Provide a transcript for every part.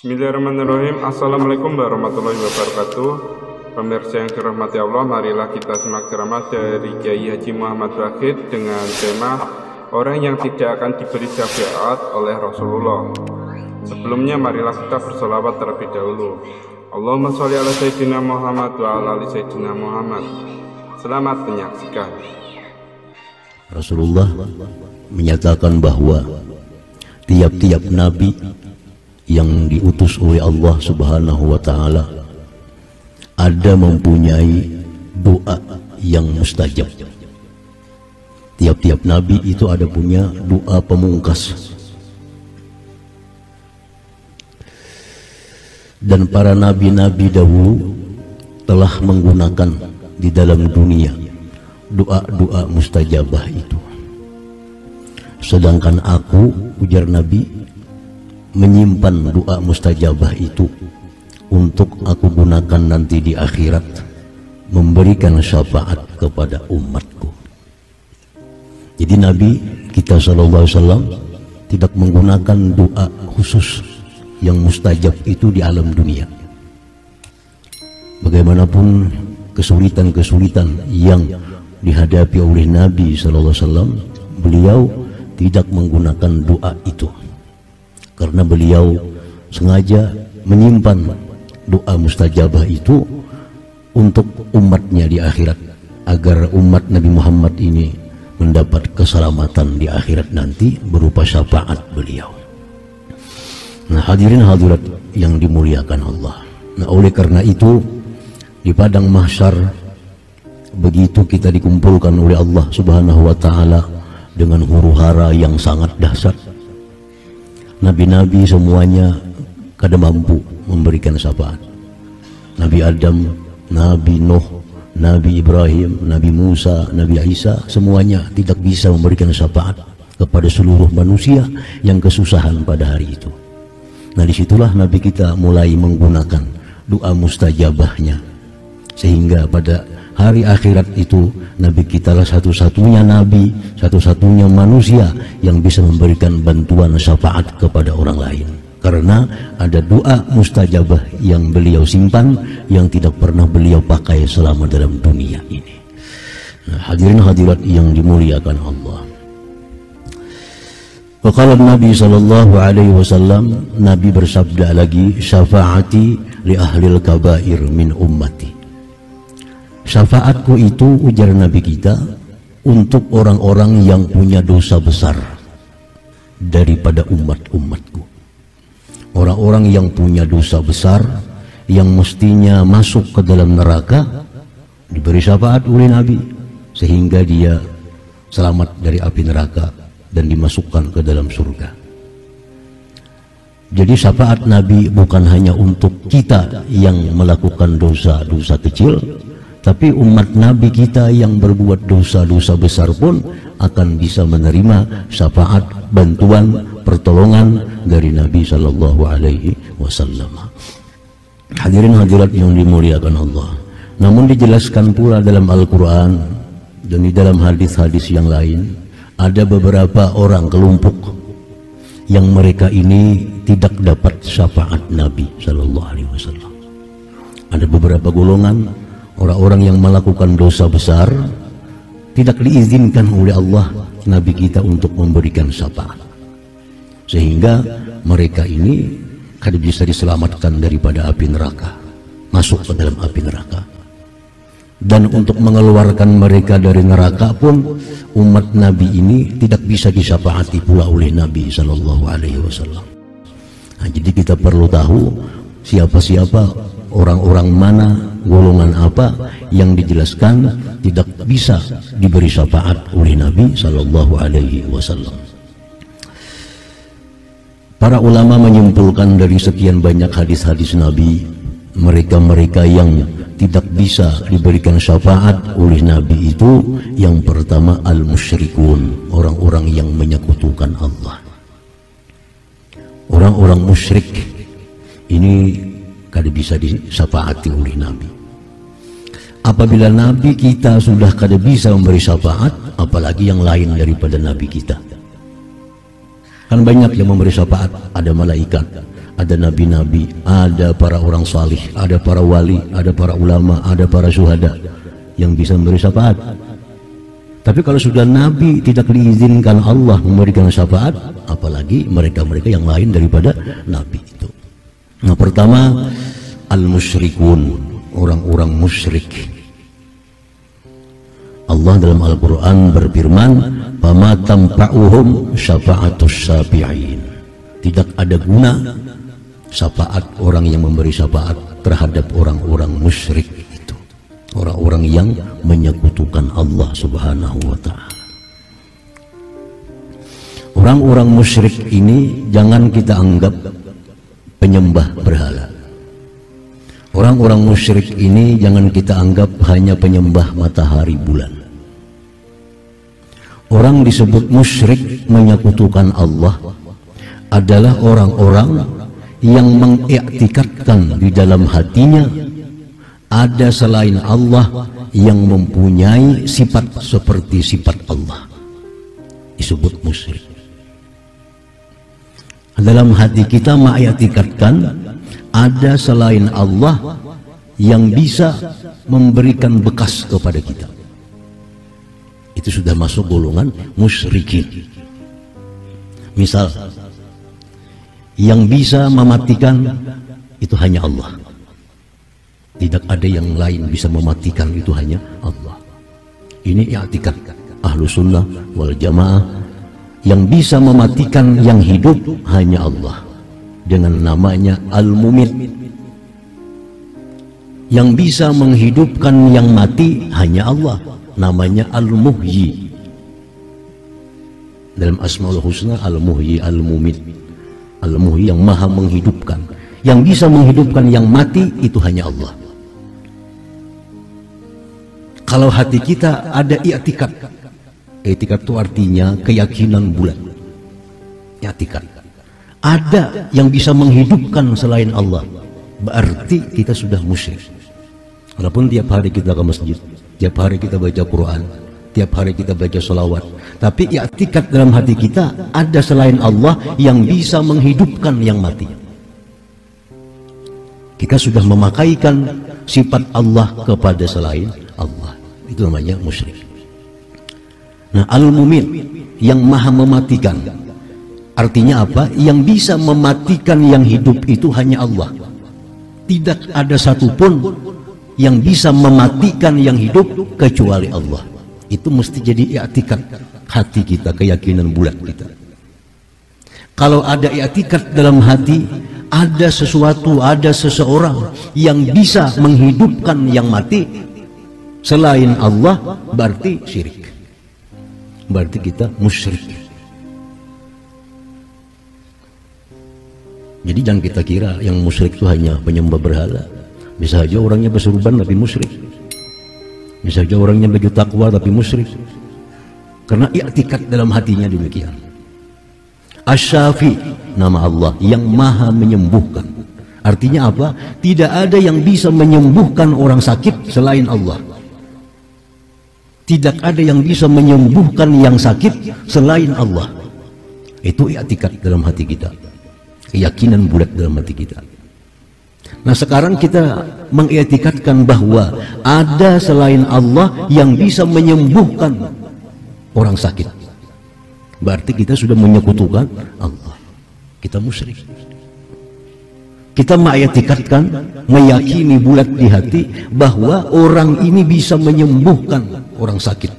Bismillahirrahmanirrahim. Assalamualaikum warahmatullahi wabarakatuh. Pemirsa yang dirahmati Allah, marilah kita simak ceramah dari Kiai Haji Muhammad Wahid dengan tema orang yang tidak akan diberi syafaat oleh Rasulullah. Sebelumnya marilah kita berselawat terlebih dahulu. Allahumma sholli ala Sayyidina Muhammad wa ala ali Sayyidina Muhammad. Selamat menyaksikan. Rasulullah menyatakan bahwa tiap-tiap nabi yang diutus oleh Allah Subhanahu wa Ta'ala ada mempunyai doa yang mustajab. Tiap-tiap nabi itu ada punya doa pemungkas, dan para nabi-nabi dahulu telah menggunakan di dalam dunia doa-doa mustajabah itu. Sedangkan aku, ujar Nabi, menyimpan doa mustajabah itu untuk aku gunakan nanti di akhirat, memberikan syafaat kepada umatku. Jadi Nabi kita SAW tidak menggunakan doa khusus yang mustajab itu di alam dunia. Bagaimanapun kesulitan-kesulitan yang dihadapi oleh Nabi SAW, beliau tidak menggunakan doa itu, karena beliau sengaja menyimpan doa mustajabah itu untuk umatnya di akhirat, agar umat Nabi Muhammad ini mendapat keselamatan di akhirat nanti berupa syafaat beliau. Nah, hadirin hadirat yang dimuliakan Allah. Nah, oleh karena itu di padang mahsyar begitu kita dikumpulkan oleh Allah Subhanahu wa Ta'ala dengan huru-hara yang sangat dahsyat, nabi-nabi semuanya kada mampu memberikan syafaat. Nabi Adam, Nabi Nuh, Nabi Ibrahim, Nabi Musa, Nabi Isa, semuanya tidak bisa memberikan syafaat kepada seluruh manusia yang kesusahan pada hari itu. Nah, disitulah Nabi kita mulai menggunakan doa mustajabahnya, sehingga pada hari akhirat itu Nabi kita lah satu-satunya nabi, satu-satunya manusia yang bisa memberikan bantuan syafaat kepada orang lain, karena ada doa mustajabah yang beliau simpan yang tidak pernah beliau pakai selama dalam dunia ini. Nah, hadirin hadirat yang dimuliakan Allah. Waqala Nabi sallallahu alaihi wasallam, Nabi bersabda lagi, syafaati li ahlil kabair min ummati. Syafaatku itu, ujar Nabi kita, untuk orang-orang yang punya dosa besar daripada umat-umatku. Orang-orang yang punya dosa besar, yang mestinya masuk ke dalam neraka, diberi syafaat oleh Nabi sehingga dia selamat dari api neraka dan dimasukkan ke dalam surga. Jadi syafaat Nabi bukan hanya untuk kita yang melakukan dosa-dosa kecil, tapi umat Nabi kita yang berbuat dosa-dosa besar pun akan bisa menerima syafaat, bantuan, pertolongan dari Nabi Sallallahu Alaihi Wasallam. Hadirin hadirat yang dimuliakan Allah. Namun dijelaskan pula dalam Al-Quran dan di dalam hadis-hadis yang lain, ada beberapa orang kelompok yang mereka ini tidak dapat syafaat Nabi Sallallahu Alaihi Wasallam. Ada beberapa golongan orang-orang yang melakukan dosa besar, tidak diizinkan oleh Allah Nabi kita untuk memberikan syafaat, sehingga mereka ini kada bisa diselamatkan daripada api neraka, masuk ke dalam api neraka. Dan untuk mengeluarkan mereka dari neraka pun umat Nabi ini tidak bisa disyafaati pula oleh Nabi Sallallahu Alaihi Wasallam. Nah, jadi kita perlu tahu siapa-siapa, orang-orang mana, golongan apa yang dijelaskan tidak bisa diberi syafaat oleh Nabi Sallallahu Alaihi Wasallam. Para ulama menyimpulkan dari sekian banyak hadis-hadis Nabi, mereka-mereka yang tidak bisa diberikan syafaat oleh Nabi itu, yang pertama al-musyrikun, orang-orang yang menyekutukan Allah. Orang-orang musyrik ini kada bisa disyafaati oleh Nabi. Apabila Nabi kita sudah kada bisa memberi syafaat, apalagi yang lain daripada Nabi kita. Kan banyak yang memberi syafaat, ada malaikat, ada nabi-nabi, ada para orang salih, ada para wali, ada para ulama, ada para syuhada yang bisa memberi syafaat. Tapi kalau sudah nabi tidak diizinkan Allah memberikan syafaat, apalagi mereka-mereka yang lain daripada nabi itu. Nah, pertama al-musyrikun, orang-orang musyrik. Allah dalam Al-Quran berfirman, "Fama tanfa'uhum syafa'atus syafi'in." Tidak ada guna syafaat orang yang memberi syafaat terhadap orang-orang musyrik itu, orang-orang yang menyekutukan Allah Subhanahu wa ta'ala. Orang-orang musyrik ini jangan kita anggap penyembah berhala. Orang-orang musyrik ini jangan kita anggap hanya penyembah matahari bulan. Orang disebut musyrik menyekutukan Allah adalah orang-orang yang mengiktikadkan di dalam hatinya ada selain Allah yang mempunyai sifat seperti sifat Allah, disebut musyrik. Dalam hati kita mengiktikadkan ada selain Allah yang bisa memberikan bekas kepada kita. Itu sudah masuk golongan musyrikin. Misal, yang bisa mematikan itu hanya Allah. Tidak ada yang lain bisa mematikan, itu hanya Allah. Ini i'tikad Ahlus Sunnah wal Jamaah. Yang bisa mematikan yang hidup hanya Allah, dengan namanya Al-Mumit. Yang bisa menghidupkan yang mati hanya Allah, namanya Al-Muhyi. Dalam Asmaul Husna, Al-Muhyi, Al-Mumit. Al-Muhyi yang maha menghidupkan. Yang bisa menghidupkan yang mati itu hanya Allah. Kalau hati kita ada i'tikad, i'tikad itu artinya keyakinan bulat. I'tikad, ada yang bisa menghidupkan selain Allah, berarti kita sudah musyrik. Walaupun tiap hari kita ke masjid, tiap hari kita baca Quran, tiap hari kita baca sholawat, tapi i'tikad dalam hati kita ada selain Allah yang bisa menghidupkan yang mati. Kita sudah memakaikan sifat Allah kepada selain Allah, itu namanya musyrik. Nah, Al-Mumit yang maha mematikan, artinya apa? Yang bisa mematikan yang hidup itu hanya Allah. Tidak ada satupun yang bisa mematikan yang hidup kecuali Allah. Itu mesti jadi i'tikad hati kita, keyakinan bulat kita. Kalau ada i'tikad dalam hati, ada sesuatu, ada seseorang yang bisa menghidupkan yang mati selain Allah, berarti syirik. Berarti kita musyrik. Jadi jangan kita kira yang musyrik itu hanya penyembah berhala. Bisa saja orangnya bersurban tapi musyrik. Bisa saja orangnya baju takwa tapi musyrik. Karena i'tikad dalam hatinya demikian. Asy-Syafi, nama Allah yang maha menyembuhkan. Artinya apa? Tidak ada yang bisa menyembuhkan orang sakit selain Allah. Tidak ada yang bisa menyembuhkan yang sakit selain Allah. Itu i'tikad dalam hati kita, keyakinan bulat dalam hati kita. Nah, sekarang kita mengiktikadkan bahwa ada selain Allah yang bisa menyembuhkan orang sakit, berarti kita sudah menyekutukan Allah. Kita musyrik. Kita mengiktikadkan, meyakini bulat di hati bahwa orang ini bisa menyembuhkan orang sakit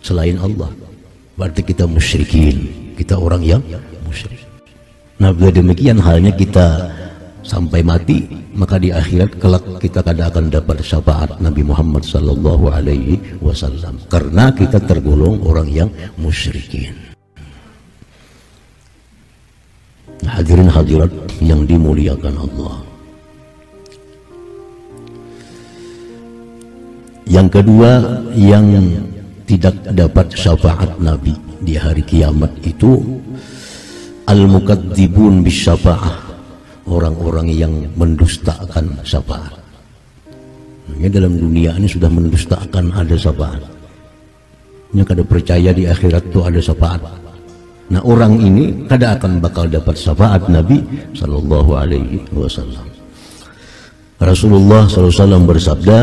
selain Allah, berarti kita musyrikin. Kita orang yang musyrik. Nah, bila demikian halnya kita sampai mati, maka di akhirat kelak kita kada akan dapat syafaat Nabi Muhammad sallallahu alaihi wasallam, karena kita tergolong orang yang musyrikin. Hadirin hadirat yang dimuliakan Allah. Yang kedua, yang tidak dapat syafaat Nabi di hari kiamat itu al-mukadzibun bisyafa'ah, orang-orang yang mendustakan syafaat. Ini dalam dunia ini sudah mendustakan ada syafaat. Ini kada percaya di akhirat itu ada syafaat. Nah, orang ini kada akan bakal dapat syafaat Nabi sallallahu alaihi wasallam. Rasulullah sallallahu alaihi wasallam bersabda,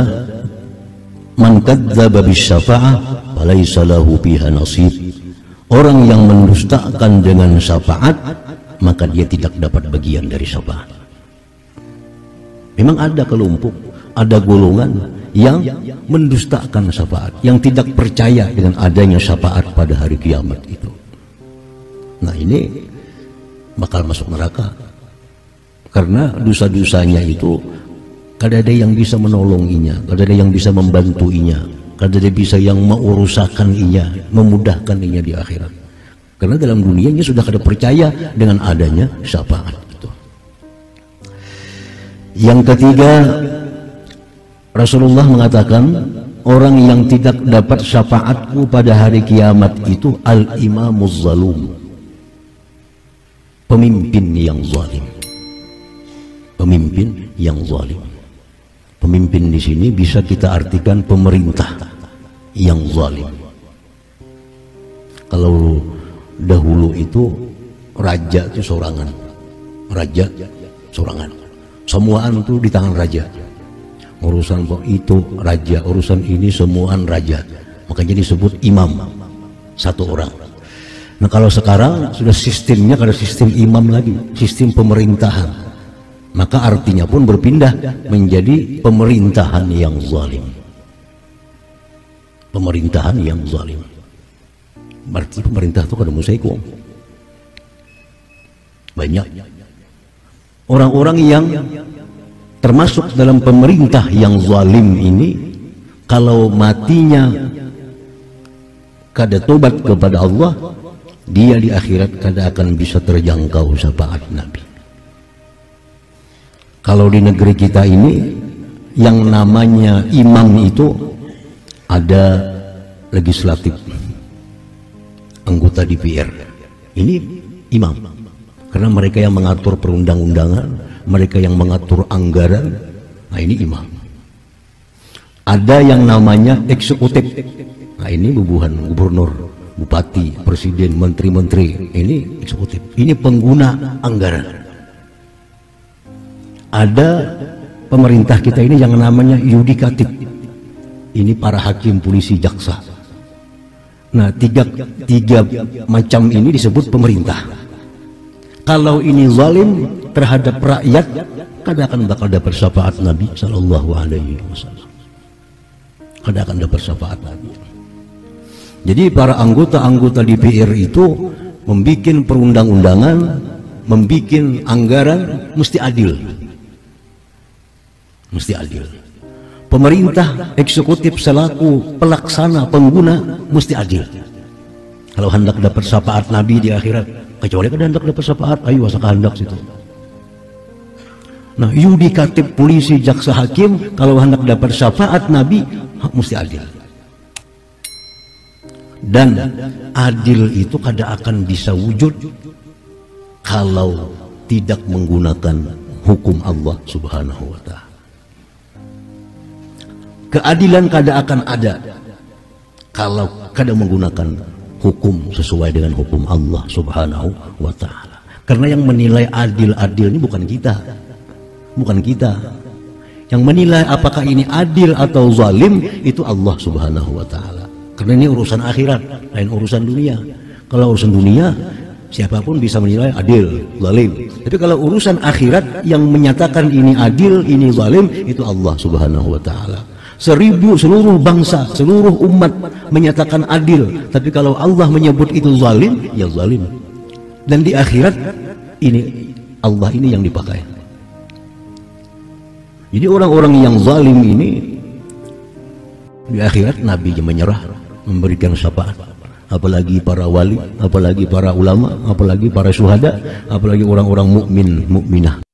"Man kadzdzaba bisyafa'ah falaysa lahu fiha nasib." Orang yang mendustakan dengan syafaat, maka dia tidak dapat bagian dari syafaat. Memang ada kelompok, ada golongan yang mendustakan syafaat, yang tidak percaya dengan adanya syafaat pada hari kiamat itu. Nah, ini bakal masuk neraka karena dosa-dosanya itu kada ada yang bisa menolonginya, kada ada yang bisa membantuinya, kada ada bisa yang menguruskannya, memudahkannya di akhirat. Karena dalam dunianya sudah kada percaya dengan adanya syafaat itu. Yang ketiga, Rasulullah mengatakan orang yang tidak dapat syafaatku pada hari kiamat itu al-imamuz zalum, pemimpin yang zalim. Pemimpin yang zalim. Pemimpin di sini bisa kita artikan pemerintah yang zalim. Kalau dahulu itu raja itu sorangan, raja sorangan, semuaan itu di tangan raja. Urusan itu raja, urusan ini semuaan raja, makanya disebut imam, satu orang. Nah, kalau sekarang sudah sistemnya kada sistem imam lagi, sistem pemerintahan, maka artinya pun berpindah menjadi pemerintahan yang zalim. Pemerintahan yang zalim berarti pemerintah itu kada musaiku. Banyak orang-orang yang termasuk dalam pemerintah yang zalim ini, kalau matinya kada tobat kepada Allah, dia di akhirat kada akan bisa terjangkau syafaat Nabi. Kalau di negeri kita ini yang namanya imam itu ada legislatif, anggota DPR, ini imam karena mereka yang mengatur perundang-undangan, mereka yang mengatur anggaran. Nah, ini imam. Ada yang namanya eksekutif, nah ini bubuhan gubernur, bupati, presiden, menteri-menteri, ini eksekutif, ini pengguna anggaran. Ada pemerintah kita ini yang namanya yudikatif, ini para hakim, polisi, jaksa. Nah, tiga macam ini disebut pemerintah. Kalau ini zalim terhadap rakyat, kada akan bakal dapat syafaat Nabi sallallahu alaihi wasallam. Kada akan dapat syafaat Nabi. Jadi para anggota-anggota DPR itu membikin perundang-undangan, membikin anggaran, mesti adil. Mesti adil. Pemerintah eksekutif selaku pelaksana pengguna mesti adil. Kalau hendak dapat syafaat Nabi di akhirat, kecuali kalau hendak dapat syafaat, ayo asa kehendak situ. Nah, yudikatif, polisi, jaksa, hakim, kalau hendak dapat syafaat Nabi mesti adil. Dan adil itu kada akan bisa wujud kalau tidak menggunakan hukum Allah Subhanahu wa ta'ala. Keadilan kada akan ada kalau kada menggunakan hukum sesuai dengan hukum Allah Subhanahu wa ta'ala. Karena yang menilai adil-adil ini bukan kita. Bukan kita. Yang menilai apakah ini adil atau zalim itu Allah Subhanahu wa ta'ala. Karena ini urusan akhirat, lain urusan dunia. Kalau urusan dunia, siapapun bisa menilai adil, zalim. Tapi kalau urusan akhirat, yang menyatakan ini adil, ini zalim, itu Allah Subhanahu wa ta'ala. Seluruh bangsa, seluruh umat menyatakan adil, tapi kalau Allah menyebut itu zalim, ya zalim. Dan di akhirat ini Allah ini yang dipakai. Jadi orang-orang yang zalim ini di akhirat Nabi menyerah, memberikan syafaat. Apalagi para wali, apalagi para ulama, apalagi para syuhada, apalagi orang-orang mukmin, mukminah.